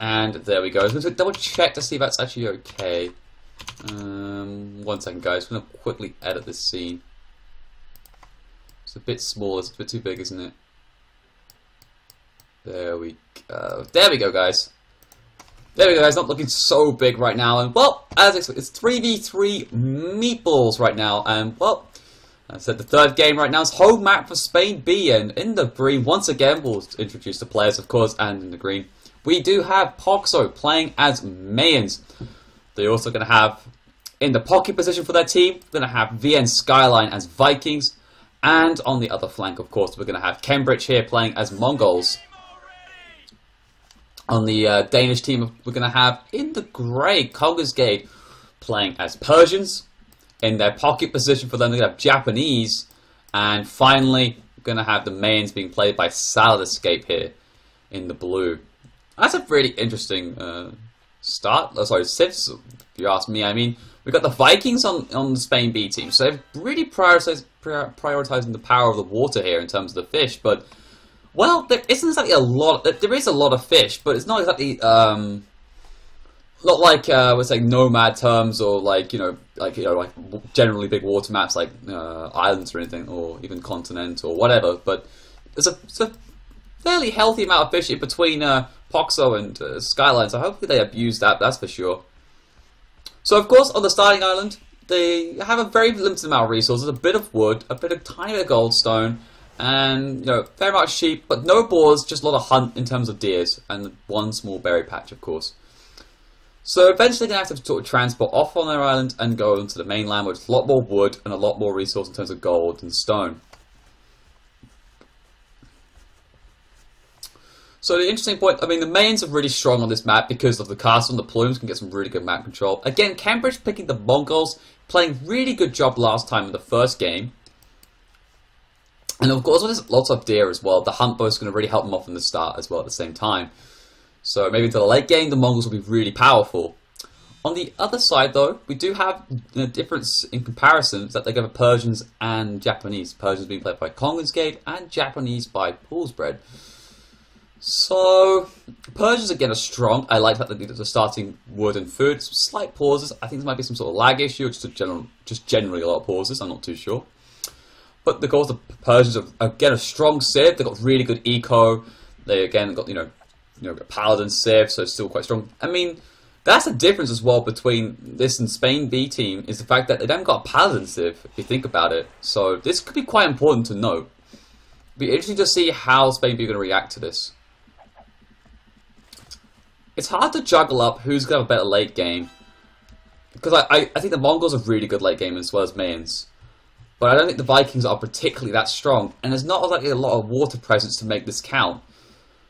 And there we go. I'm going to double check to see if that's actually okay. 1 second, guys. I'm going to quickly edit this scene. It's a bit small. It's a bit too big, isn't it? There we go. There we go, guys. There we go, guys. Not looking so big right now. And, well, as expected, it's 3v3 meatballs right now. And, well, I said the third game right now is home map for Spain B. And in the green, once again, we'll introduce the players, of course. And in the green, we do have Poxo playing as Mayans. They're also going to have, in the pocket position for their team, we're going to have VN Skyline as Vikings. And on the other flank, of course, we're going to have Cambridge here playing as Mongols. On the Danish team, we're going to have, in the grey, Gate playing as Persians. In their pocket position for them, they're going to have Japanese. And finally, we're going to have the Mayans being played by Salad Escape here in the blue. That's a really interesting start. Oh, sorry, Sifs, if you ask me. I mean, we've got the Vikings on the Spain B team. So they've really prioritizing the power of the water here in terms of the fish. But, well, there isn't exactly a lot. There is a lot of fish, but it's not exactly not like we're saying nomad terms or like like generally big water maps like islands or anything, or even continent or whatever. But it's a fairly healthy amount of fish in between Poxo and Skyline, so hopefully they abuse that. That's for sure. So of course on the starting island they have a very limited amount of resources: a bit of wood, a bit of tiny bit of goldstone. And, fair amount of sheep, but no boars, just a lot of hunt in terms of deers, and one small berry patch, of course. So eventually they're going to have to sort of transport off on their island and go into the mainland, with a lot more wood and a lot more resource in terms of gold and stone. So the interesting point, I mean, the Mayans are really strong on this map because of the castle and the plumes can get some really good map control. Again, Cambridge picking the Mongols, playing really good job last time in the first game. And of course, there's lots of deer as well. The hunt bow is going to really help them off in the start as well at the same time. So maybe into the late game, the Mongols will be really powerful. On the other side, though, we do have a difference in comparison that they go for Persians and Japanese. Persians being played by Gate and Japanese by Poolsbred. So Persians again are strong. I like that they're starting wood and food. Some slight pauses. I think there might be some sort of lag issue, or just generally a lot of pauses. I'm not too sure. But of course, the Persians are again a strong civ. They've got really good eco. They again got got paladin civ, so it's still quite strong. I mean, that's the difference as well between this and Spain B team, is the fact that they haven't got a paladin civ, if you think about it. So this could be quite important to note. It'd be interesting to see how Spain B are going to react to this. It's hard to juggle up who's going to have a better late game, because I think the Mongols are really good late game as well as Mayans. But I don't think the Vikings are particularly that strong, and there's not exactly a lot of water presence to make this count.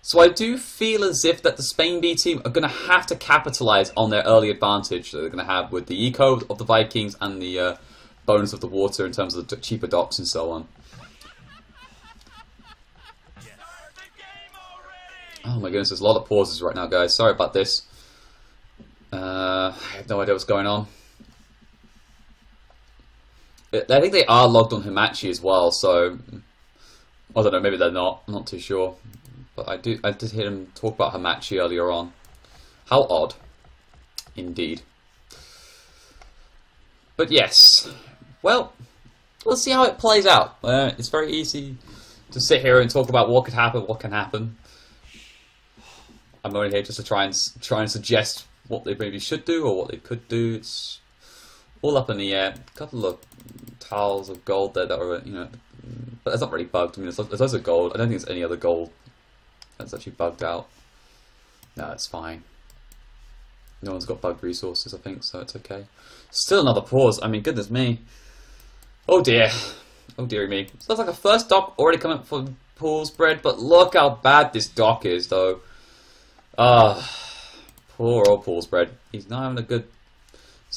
So I do feel as if that the Spain B team are going to have to capitalise on their early advantage that they're going to have with the eco of the Vikings and the bonus of the water in terms of the cheaper docks and so on. Oh my goodness, there's a lot of pauses right now, guys. Sorry about this. I have no idea what's going on. I think they are logged on Himachi as well, so I don't know, maybe they're not. I'm not too sure. But I did hear him talk about Himachi earlier on. How odd. Indeed. But yes. Well, we'll see how it plays out. It's very easy to sit here and talk about what could happen, what can happen. I'm only here just to try and suggest what they maybe should do or what they could do. It's all up in the air. A couple of tiles of gold there that are, but that's not really bugged. I mean, there's loads of gold. I don't think there's any other gold that's actually bugged out. No, it's fine. No one's got bugged resources, I think, so it's okay. Still another pause. I mean, goodness me. Oh dear. Oh dearie me. So looks like a first dock already coming up for Poolsbred, but look how bad this dock is, though. Poor old Poolsbred. He's not having a good...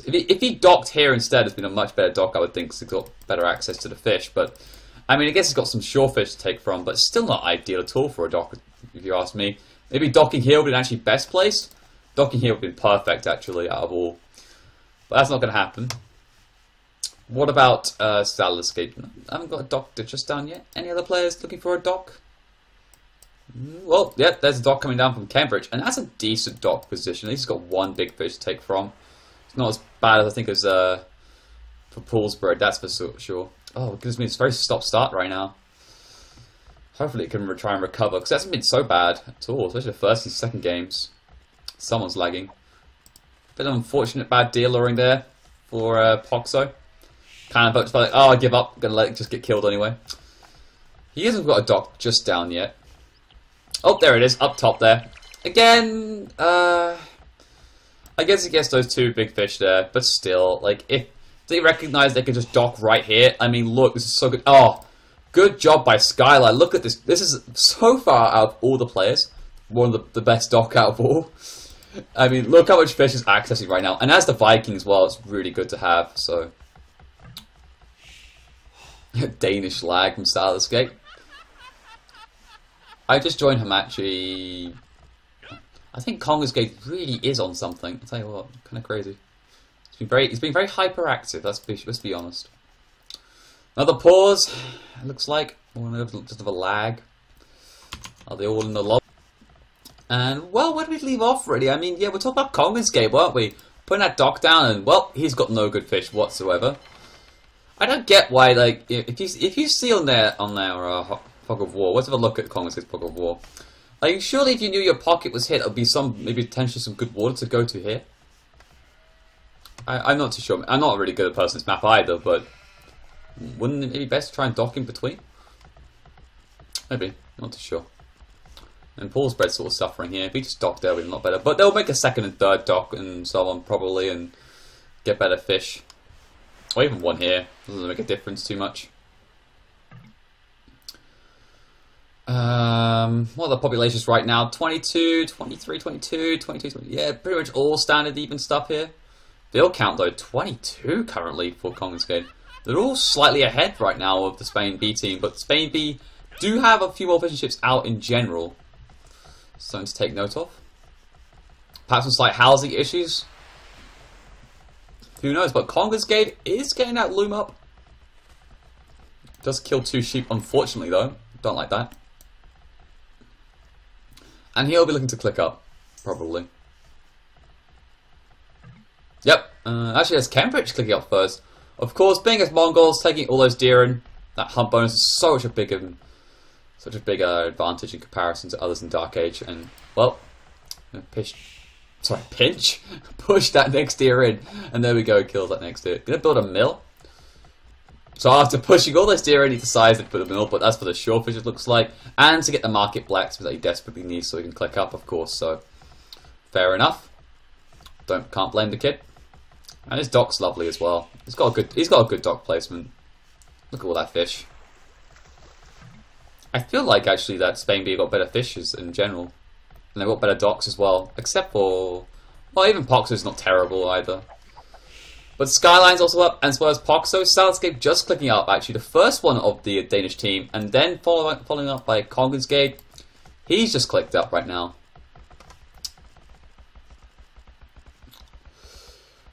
If he docked here instead, it's been a much better dock, I would think, because he's got better access to the fish. But, I mean, I guess he's got some shore fish to take from, but still not ideal at all for a dock, if you ask me. Maybe docking here would have been actually best placed. Docking here would have been perfect, actually, out of all. But that's not going to happen. What about Salad Escape? I haven't got a dock just down yet. Any other players looking for a dock? Well, yep, there's a dock coming down from Cambridge, and that's a decent dock position. At least he's got one big fish to take from. It's not as bad as I think as for Poolsborough, that's for sure. Oh, goodness me, it's very stop-start right now. Hopefully it can try and recover, because it hasn't been so bad at all, especially the first and second games. Someone's lagging. Bit of an unfortunate bad dealing there for Poxo. Kind of just like, oh, I give up, I'm gonna let it just get killed anyway. He hasn't got a dock just down yet. Oh, there it is, up top there. Again, I guess he gets those two big fish there, but still, like, if they recognize they can just dock right here, I mean, look, this is so good. Oh, good job by Skyline. Look at this. This is so far out of all the players, one of the best dock out of all. I mean, look how much fish is accessing right now. And as the Viking as well, it's really good to have, so. Danish lag from Style Escape. I just joined Hamachi. I think Conger's Gate really is on something. I'll tell you what, kind of crazy. He's been very hyperactive, let's be honest. Another pause, it looks like. Just of a lag. Are they all in the lobby? And, well, where did we leave off, really? I mean, yeah, we're talking about Conger's Gate, weren't we? Putting that dock down, and, well, he's got no good fish whatsoever. I don't get why, like, if you see on their Fog of War, let's have a look at Conger's Gate Fog of War. Like, surely if you knew your pocket was hit, there'd be maybe potentially some good water to go to here. I'm not too sure. I'm not really good at Person's map either, but wouldn't it be best to try and dock in between? Maybe, not too sure. And Paul's bread's sort of suffering here. If he just docked there, we'd be a lot better. But they'll make a second and third dock and so on, probably, and get better fish. Or even one here. Doesn't make a difference too much. What are the populations right now? 22, 23, 22, 22, 20. Yeah, pretty much all standard even stuff here. Bill count though, 22 currently for Conger's Gate. They're all slightly ahead right now of the Spain B team, but Spain B do have a few more fishing ships out in general. Something to take note of. Perhaps some slight housing issues. Who knows, but Conger's Gate is getting that loom up. Does kill 2 sheep, unfortunately though. Don't like that. And he'll be looking to click up, probably. Yep, actually there's Cambridge clicking up first. Of course, being as Mongols, taking all those deer in, that hunt bonus is such a big advantage in comparison to others in Dark Age. And, well, pinch, push that next deer in, and there we go, kills that next deer. Gonna build a mill. So after pushing all those deer in, he decides to put a mill, but that's for the shorefish it looks like, and to get the market blacksmith that he desperately needs so he can click up, of course. So fair enough. Can't blame the kid. And his dock's lovely as well. He's got a good dock placement. Look at all that fish. I feel like actually that Spain B got better fishes in general, and they've got better docks as well. Except for, well, even Poxo's not terrible either. But Skyline's also up, and as well as Poxo. Soundscape just clicking up, actually, the first one of the Danish team, and then following up by Conger's Gate. He's just clicked up right now.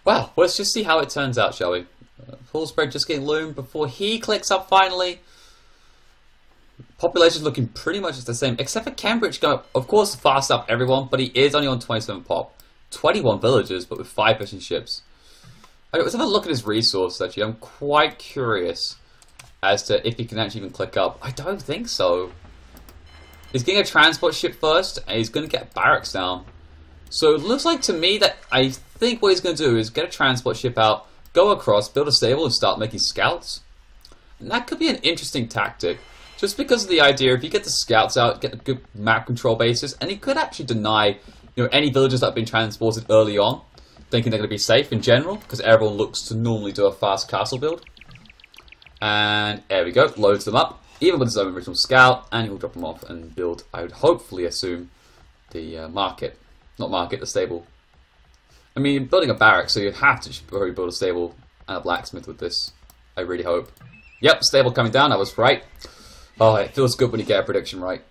Well, let's just see how it turns out, shall we? Full spread just getting loomed before he clicks up finally. Population's looking pretty much the same, except for Cambridge going up, of course, fast up everyone, but he is only on 27 pop. 21 villagers, but with 5 fishing ships. Okay, let's have a look at his resources, actually. I'm quite curious as to if he can actually even click up. I don't think so. He's getting a transport ship first, and he's going to get barracks down. So it looks like to me that I think what he's going to do is get a transport ship out, go across, build a stable, and start making scouts. And that could be an interesting tactic. Just because of the idea, if you get the scouts out, get a good map control basis, and he could actually deny, any villagers that have been transported early on, thinking they're going to be safe in general, because everyone looks to normally do a fast castle build. And there we go, loads them up, even with his own original scout, and he'll drop them off and build, I would hopefully assume, the market. Not market, the stable. I mean, building a barrack, so you'd have to probably build a stable and a blacksmith with this. I really hope. Yep, stable coming down, I was right. Oh, it feels good when you get a prediction right.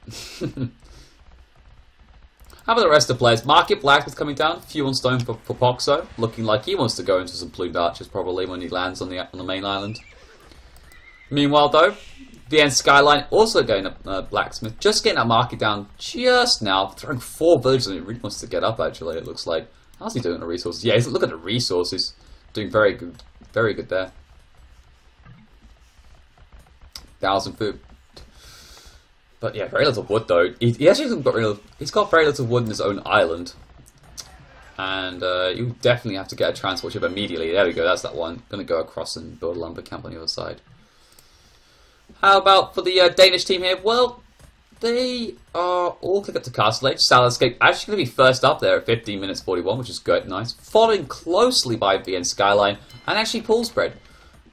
How about the rest of the players? Market blacksmith coming down, few on stone for Poxo, looking like he wants to go into some plumed archers probably when he lands on the main island. Meanwhile, though, the end Skyline also going up Blacksmith, just getting that market down just now, throwing 4 villages, and he really wants to get up. Actually, it looks like. How's he doing the resources? Yeah, look at the resources, doing very good there. 1,000 food. But yeah, very little wood though. He actually he's got very little wood in his own island. And you definitely have to get a transport ship immediately. There we go, that's that one. Gonna go across and build a lumber camp on the other side. How about for the Danish team here? Well, they are all clicked up to Castle Age. Salad Escape actually going to be first up there at 15 minutes 41, which is good, nice. Following closely by VN Skyline and actually Pool Spread,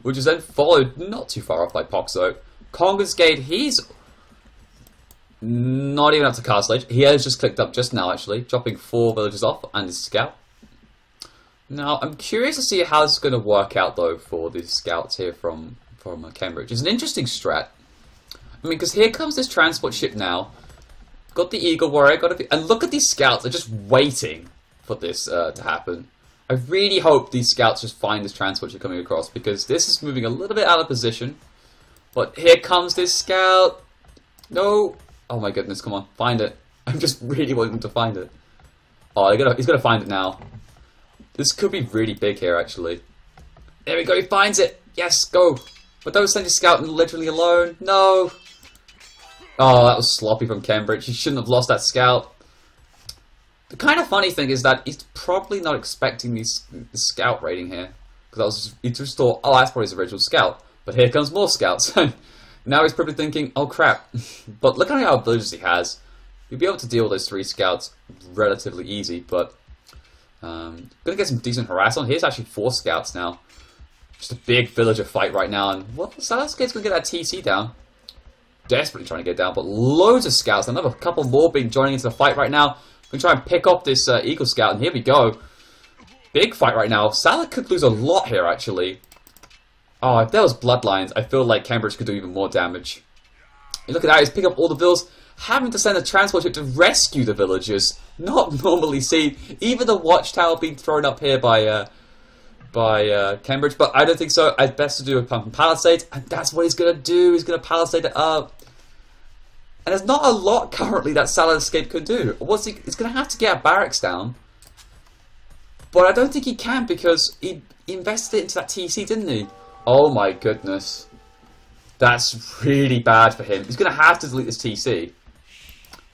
which is then followed not too far off by Poxo. Congress Gate, he's not even up to Castle Age. He has just clicked up just now, actually, dropping 4 villages off and his scout. Now, I'm curious to see how this is going to work out, though, for the scouts here from Cambridge. It's an interesting strat. I mean, because here comes this transport ship now. Got the Eagle Warrior, and look at these scouts. They're just waiting for this to happen. I really hope these scouts just find this transport ship coming across, because this is moving a little bit out of position. But here comes this scout. No. Oh my goodness, come on. Find it. I'm just really wanting to find it. Oh, he's gonna find it now. This could be really big here, actually. There we go, he finds it. Yes, go. But don't send your scout literally alone. No. Oh, that was sloppy from Cambridge. He shouldn't have lost that scout. The kind of funny thing is that he's probably not expecting the scout rating here. Because he just thought, oh, that's probably his original scout. But here comes more scouts. Now he's probably thinking, oh crap. But look at how many villages he has. You'll be able to deal with those 3 scouts relatively easy. But gonna get some decent harass on. Here's actually 4 scouts now. Just a big villager fight right now. And well, Salascade's gonna get that TC down. Desperately trying to get down. But loads of scouts. Another couple more being joining into the fight right now. Gonna try and pick up this Eagle Scout. And here we go. Big fight right now. Salah could lose a lot here, actually. Oh, if there was Bloodlines, I feel like Cambridge could do even more damage. And look at that, he's picking up all the villas, having to send a transport ship to rescue the villagers. Not normally seen. Even the watchtower being thrown up here by Cambridge, but I don't think so. It's best to do a pumpkin palisades, and that's what he's going to do. He's going to palisade it up. And there's not a lot currently that Salad Escape could do. He's going to have to get a barracks down. But I don't think he can, because he invested it into that TC, didn't he? Oh my goodness. That's really bad for him. He's going to have to delete this TC.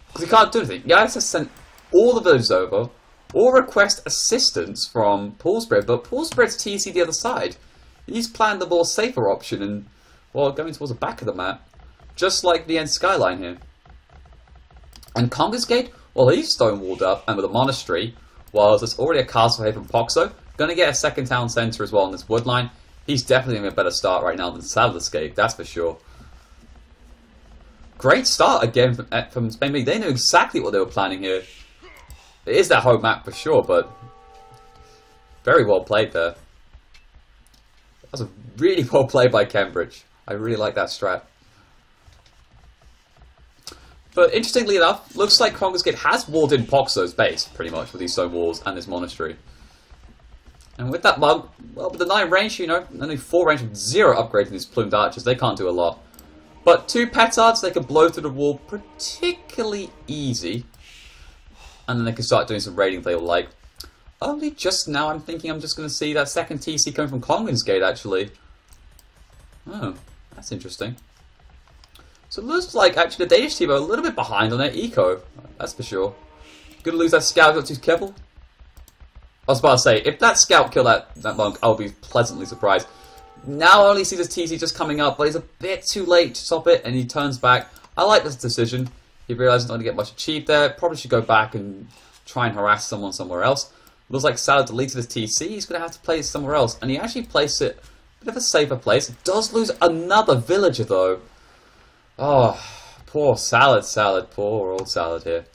Because he can't do anything. He has to send all the villages over, or request assistance from Poolspread, but Poolspread's TC the other side. He's planned the more safer option and, well, going towards the back of the map. Just like the end Skyline here. And Congress Gate, well, he's stonewalled up, and with a monastery, while there's already a castle here from Poxo. Going to get a second town centre as well on this wood line. He's definitely having a better start right now than Salad Escape, that's for sure. Great start again from Spain. They knew exactly what they were planning here. It is that home map for sure, but very well played there. That was a really well played by Cambridge. I really like that strat. But interestingly enough, looks like Congress Gate has walled in Poxo's base, pretty much, with these stone walls and this monastery. And with that mug, well, with the 9 range, you know, only 4 range with 0 upgrades in these plumed archers, they can't do a lot. But 2 petards, they can blow through the wall particularly easy. And then they can start doing some raiding if they will like. Only just now I'm thinking I'm just going to see that second TC coming from Congress Gate, actually. Oh, that's interesting. So it looks like actually the Danish team are a little bit behind on their eco, that's for sure. Gonna lose that scout, not too careful. I was about to say, if that scout killed that monk, I'll be pleasantly surprised. Now I only see this TC just coming up, but he's a bit too late to stop it, and he turns back. I like this decision. He realizes not going to get much achieved there. Probably should go back and try and harass someone somewhere else. Looks like Salad deleted his TC. He's going to have to place it somewhere else, and he actually placed it a bit of a safer place. It does lose another villager, though. Oh, poor Salad, poor old Salad here.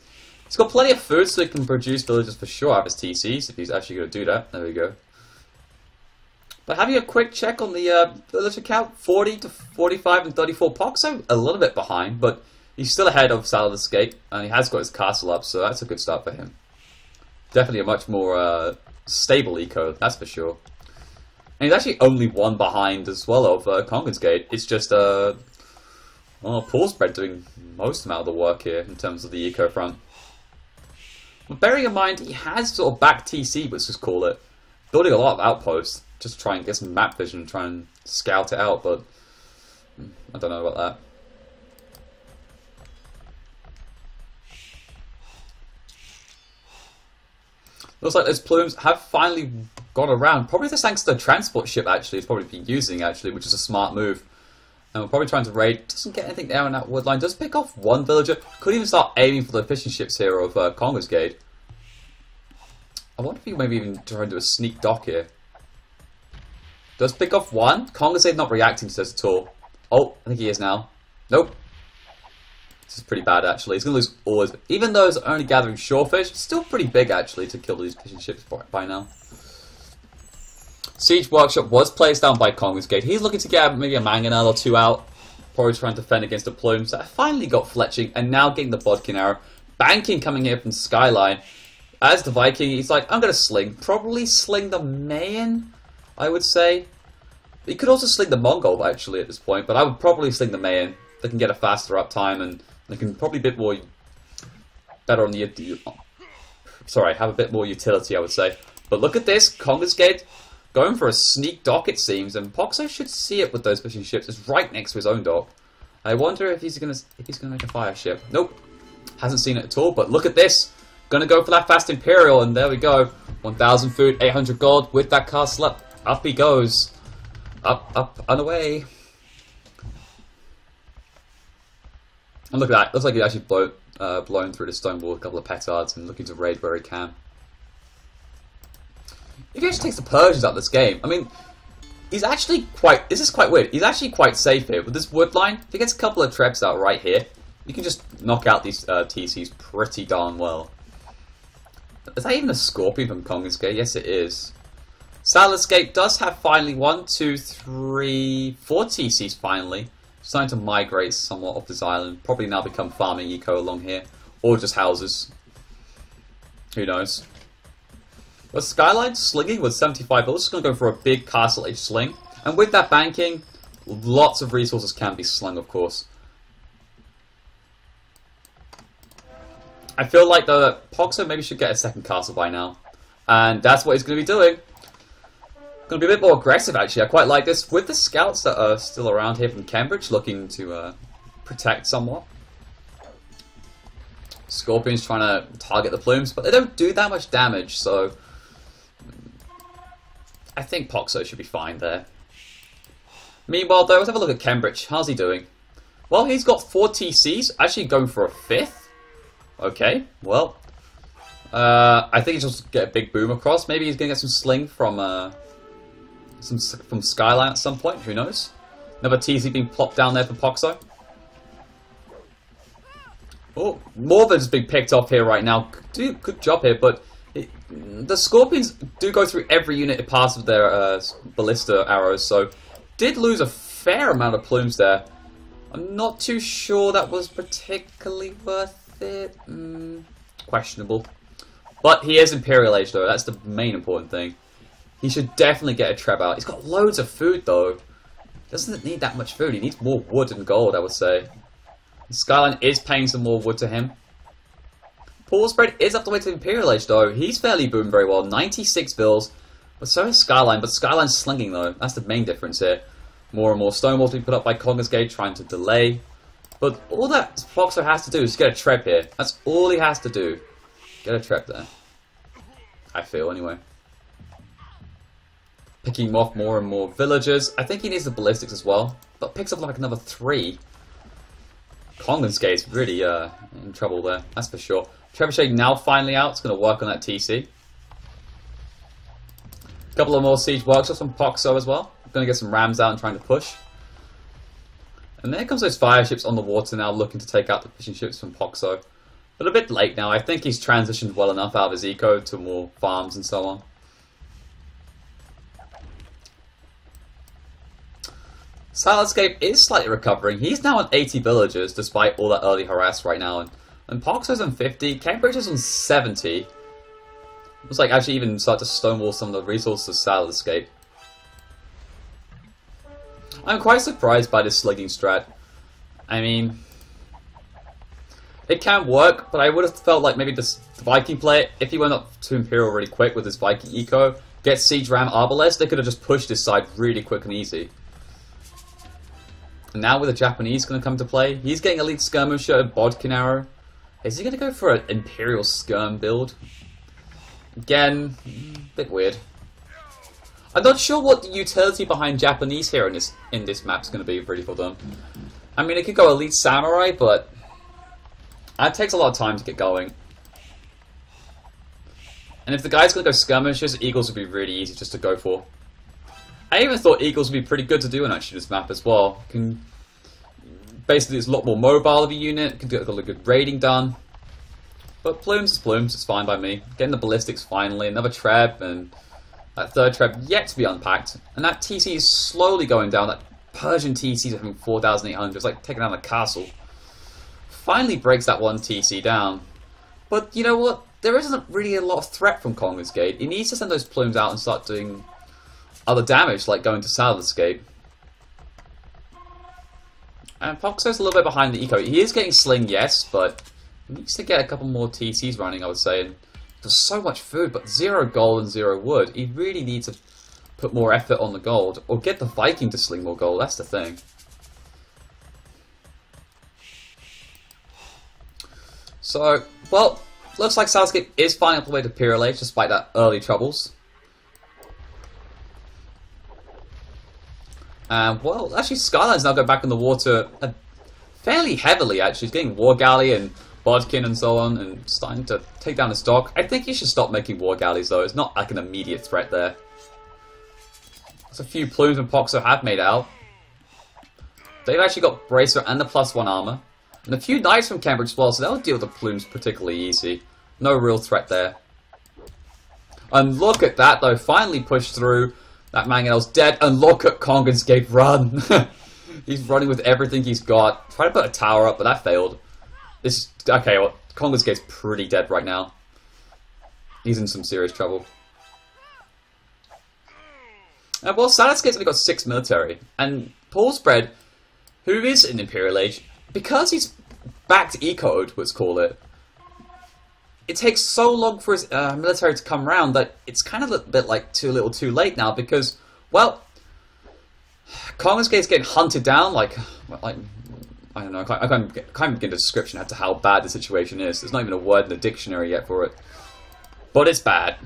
He's got plenty of food, so he can produce villagers for sure out of his TCs, if he's actually going to do that. There we go. But having a quick check on the villager count, 40 to 45 and 34 Poxo, a little bit behind, but he's still ahead of Salad Escape, and he has got his castle up, so that's a good start for him. Definitely a much more stable eco, that's for sure. And he's actually only one behind as well of Kongens Gate. It's just Paul Spread doing most amount of the work here in terms of the eco front. But bearing in mind, he has sort of back TC, let's just call it, building a lot of outposts just to try and get some map vision and try and scout it out, but I don't know about that. Looks like those plumes have finally gone around. Probably this thanks to the transport ship, actually. It's probably been using, actually, which is a smart move. And we're probably trying to raid. Doesn't get anything there on that wood line. Does pick off one villager. Could even start aiming for the fishing ships here of Kongens Gate. I wonder if he maybe even try and do a sneak dock here. Does pick off one. Kongens Gate not reacting to this at all. Oh, I think he is now. Nope. This is pretty bad, actually. He's going to lose all his... Even though he's only gathering shorefish, it's still pretty big, actually, to kill these fishing ships by now. Siege Workshop was placed down by Kongens Gate. He's looking to get maybe a mangonel or two out. Probably trying to defend against the plumes. I finally got Fletching, and now getting the Bodkin arrow. Banking coming here from Skyline. As the Viking, he's like, I'm going to sling. Probably sling the Mayan, I would say. He could also sling the Mongol, actually, at this point. But I would probably sling the Mayan. They can get a faster uptime, and they can probably a bit more... better on the... Sorry, have a bit more utility, I would say. But look at this. Kongens Gate going for a sneak dock, it seems. And Poxo should see it with those fishing ships. It's right next to his own dock. I wonder if he's gonna make a fire ship. Nope. Hasn't seen it at all. But look at this. Gonna go for that fast Imperial, and there we go. 1,000 food, 800 gold with that castle up. Up he goes. Up, up, and away. And look at that. Looks like he's actually blown through the stone wall with a couple of petards and looking to raid where he can. If he actually takes the Persians out of this game, I mean, he's actually quite... This is quite weird. He's actually quite safe here. With this wood line, if he gets a couple of trebs out right here, you can just knock out these TCs pretty darn well. Is that even a Scorpion from Kongens Gate? Yes, it is. Saddler's Gate does have finally 1, 2, 3, 4 TCs finally. Starting to migrate somewhat off this island. Probably now become farming eco along here. Or just houses. Who knows. But Skyline slinging with 75 bullets. Just going to go for a big castle age sling. And with that banking, lots of resources can be slung, of course. I feel like the Poxo maybe should get a second castle by now. And that's what he's going to be doing. Going to be a bit more aggressive, actually. I quite like this. With the scouts that are still around here from Cambridge, looking to protect somewhat. Scorpion's trying to target the plumes, but they don't do that much damage, so... I think Poxo should be fine there. Meanwhile, though, let's have a look at Cambridge. How's he doing? Well, he's got 4 TCs, actually going for a 5th. Okay, well... I think he's just get a big boom across. Maybe he's going to get some sling from Skyline at some point, who knows? Another TC being plopped down there for Poxo. Oh, Morven's being picked off here right now. Good job here, but the Scorpions do go through every unit it passes with their ballista arrows, so did lose a fair amount of plumes there. I'm not too sure that was particularly worth it. Questionable. But he is Imperial Age, though. That's the main important thing. He should definitely get a Treb out. He's got loads of food, though. Doesn't need that much food. He needs more wood and gold, I would say. Skyline is paying some more wood to him. Paul Spread is up the way to Imperial Age, though. He's fairly boomed very well. 96 bills. But so is Skyline. But Skyline's slinging, though. That's the main difference here. More and more stone walls being put up by Kongens Gate, trying to delay. But all that Foxer has to do is get a Treb here. That's all he has to do. Get a Treb there. I feel, anyway. Picking off more and more villagers. I think he needs the ballistics as well. But picks up like another 3. Kongens Gate's really in trouble there. That's for sure. Trebuchet now finally out. It's going to work on that TC. A couple of more siege workshops from Poxo as well. Going to get some rams out and trying to push. And there comes those fire ships on the water now looking to take out the fishing ships from Poxo. But a bit late now. I think he's transitioned well enough out of his eco to more farms and so on. Salascape is slightly recovering. He's now on 80 villagers despite all that early harass right now. And Poxo's on 50. Cambridge is on 70. Looks like actually even start to stonewall some of the resources of Salascape. I'm quite surprised by this slugging strat. I mean, it can work, but I would have felt like maybe the Viking player, if he went up to Imperial really quick with his Viking eco, get Siege Ram Arbalest, they could have just pushed this side really quick and easy. And now with the Japanese going to come to play, he's getting Elite Skirmisher, Bodkin Arrow. Is he going to go for an Imperial Skirm build? Again, a bit weird. I'm not sure what the utility behind Japanese here in this map is going to be really for them. I mean, it could go Elite Samurai, but that takes a lot of time to get going. And if the guy's going to go Skirmishers, Eagles would be really easy just to go for. I even thought Eagles would be pretty good to do in actually this map as well. Basically, it's a lot more mobile of a unit, can get a good raiding done. But Plumes is Plumes, it's fine by me. Getting the Ballistics finally, another Treb, and that third Treb yet to be unpacked. And that TC is slowly going down. That Persian TC is having 4,800, it's like taking down a castle. Finally breaks that one TC down. But you know what? There isn't really a lot of threat from Congress Gate. He needs to send those Plumes out and start doing other damage, like going to Saddler's Gate. And Poxo's a little bit behind the eco. He is getting Sling, yes, but he needs to get a couple more TCs running, I would say. And there's so much food, but 0 gold and 0 wood. He really needs to put more effort on the gold, or get the Viking to sling more gold, that's the thing. So, well, looks like Salscape is finding up the way to Imperial Age, despite that early troubles. Well, actually, Skyline's now going back in the water fairly heavily, actually. He's getting War Galley and Bodkin and so on, and starting to take down his dock. I think he should stop making War Galleys, though. It's not like an immediate threat there. There's a few Plumes and Poxo have made out. They've actually got Bracer and the +1 armor. And a few Knights from Cambridge as well, so they'll deal with the Plumes particularly easy. No real threat there. And look at that, though. Finally pushed through. That Mangonel's dead, and look at Kongan's Gate run! He's running with everything he's got. Tried to put a tower up, but that failed. Okay, well, Kongan's Gate's pretty dead right now. He's in some serious trouble. Well, Saddler's Gate's only got 6 military, and Paulsbred, who is in Imperial Age, because he's back to E-Code, let's call it, it takes so long for his military to come round that it's kind of a bit like too little too late now, because, well, Kongan's Gate's getting hunted down like I don't know, I can't begin a description as to how bad the situation is. There's not even a word in the dictionary yet for it. But it's bad.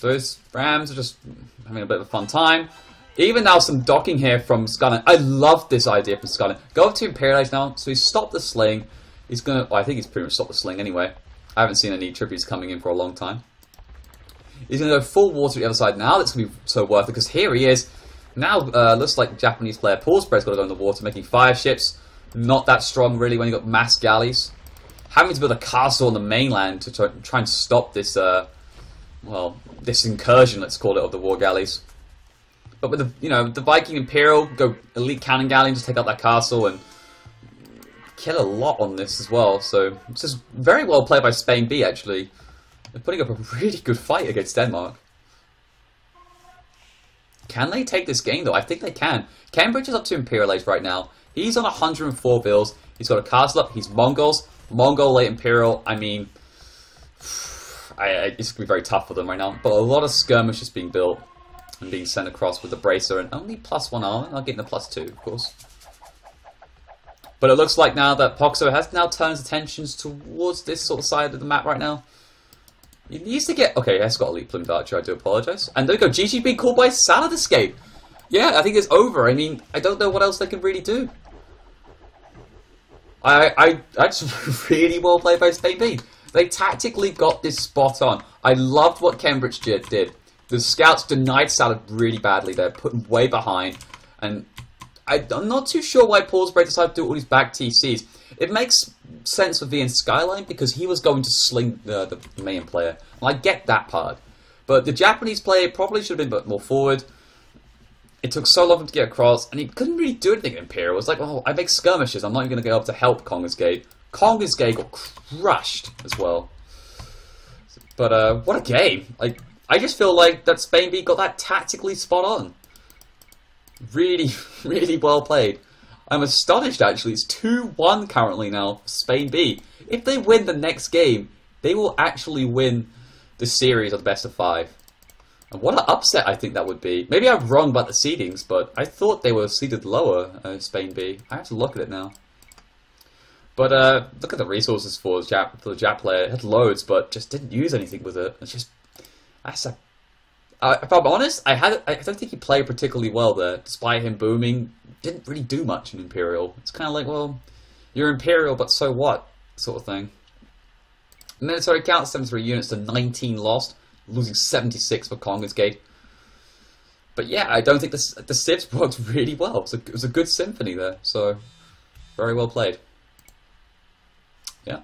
Those Rams are just having a bit of a fun time. Even now some docking here from Skyline. I love this idea from Skyline. Go up to Imperial Age now, so he's stopped the sling. He's gonna, well, I think he's pretty much stopped the sling anyway. I haven't seen any tributes coming in for a long time. He's gonna go full water to the other side now. That's gonna be so worth it, because here he is. Now, looks like Japanese player Paulsbred's got to go in the water, making fire ships. Not that strong, really, when you got mass galleys. Having to build a castle on the mainland to try and stop this, well, this incursion, let's call it, of the war galleys. But with the, you know, the Viking Imperial, go elite cannon galley and just take out that castle and kill a lot on this as well. So, it's just very well played by Spain B, actually. They're putting up a really good fight against Denmark. Can they take this game, though? I think they can. Cambridge is up to Imperial Age right now. He's on 104 bills. He's got a castle up. He's Mongols. Mongol late Imperial. I mean, it's going to be very tough for them right now. But a lot of skirmishes being built and being sent across with the Bracer. And only +1 armor. I'll get the +2, of course. But it looks like now that Poxo has now turned his attentions towards this sort of side of the map right now. He needs to get... Okay, he's got Elite Plumed Archer, I do apologise. And there we go, GG being called by Salad Escape. Yeah, I think it's over. I mean, I don't know what else they can really do. I just really well played by Spain B. They tactically got this spot on. I loved what Cambridge did. The scouts denied Salad really badly there, put him way behind. And I'm not too sure why Paulsbred decided to do all these back TCs. It makes sense for V and Skyline because he was going to sling the main player. And I get that part. But the Japanese player probably should have been a bit more forward. It took so long for him to get across, and he couldn't really do anything at Imperial. It was like, oh, I make skirmishes, I'm not even going to get up to help Konga's Gate. Konga's Gate got crushed as well. But what a game. Like, I just feel like that Spain B got that tactically spot on. Really, really well played. I'm astonished actually. It's 2-1 currently now for Spain B. If they win the next game, they will actually win the series of the best of 5. And what an upset I think that would be. Maybe I'm wrong about the seedings, but I thought they were seeded lower, Spain B. I have to look at it now. But look at the resources for the Jap player. It had loads, but just didn't use anything with it. It's just... if I'm honest, I don't think he played particularly well there, despite him booming. Didn't really do much in Imperial. It's kind of like, well, you're Imperial, but so what, sort of thing. Military count 73 units to 19 lost, losing 76 for Congress Gate. But yeah, I don't think the Civs worked really well. It was a good symphony there, so very well played. Yeah.